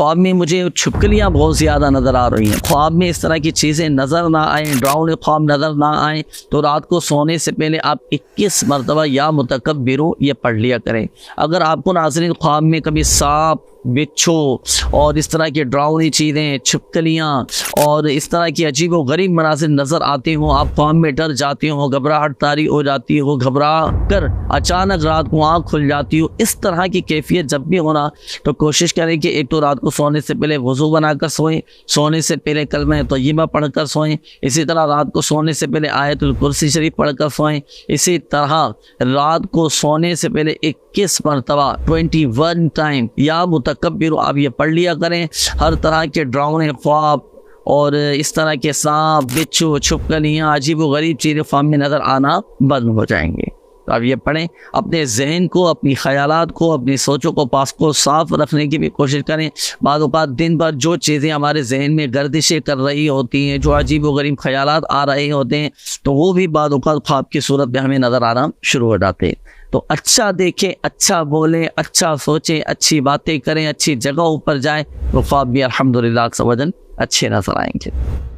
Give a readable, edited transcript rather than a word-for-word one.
ख्वाब में मुझे छिपकलियाँ बहुत ज़्यादा नज़र आ रही हैं, ख्वाब में इस तरह की चीज़ें नज़र ना आए, डरावने ख्वाब नज़र ना आए, तो रात को सोने से पहले आप 21 मरतबा या मुतकब्बिरो ये पढ़ लिया करें। अगर आपको नाज़रीन ख्वाब में कभी सांप, बिच्छू और इस तरह की डरावनी चीज़ें, छिपकलियाँ और इस तरह की अजीब व गरीब मनाज़िर नज़र आते हों, आप ख्वाब में डर जाते हो, घबराहट तारी हो जाती हो, घबरा कर अचानक रात को आँख खुल जाती हो, इस तरह की कैफियत जब भी होना तो कोशिश करें कि एक तो रात को सोने से पहले वज़ू बनाकर सोएं, सोने से पहले कलमा तय्यबा पढ़कर सोएं, इसी तरह रात को सोने से पहले आयतुल कुर्सी शरीफ पढ़कर सोएं, इसी तरह रात को सोने से पहले 21 मरतबा 21 टाइम या मुतकब्बिर आप ये पढ़ लिया करें। हर तरह के डरावने ख्वाब और इस तरह के सांप, बिच्छू, छिपकलियाँ, अजीब व गरीब चीज़ें ख्वाब में नज़र आना बंद हो जाएंगे। तो आप ये पढ़ें, अपने जहन को, अपनी ख्यालात को, अपनी सोचों को, पास को साफ रखने की भी कोशिश करें। बाद औक़ात दिन भर जो चीज़ें हमारे जहन में गर्दिशें कर रही होती हैं, जो अजीब व गरीब ख्यालात आ रहे होते हैं, तो वो भी बाद औक़ात ख्वाब की सूरत में हमें नज़र आना शुरू हो जाते हैं। तो अच्छा देखें, अच्छा बोलें, अच्छा सोचें, अच्छी बातें करें, अच्छी जगहों पर जाएं, तो ख्वाब भी अल्हम्दुलिल्लाह सवजन अच्छे नजर आएंगे।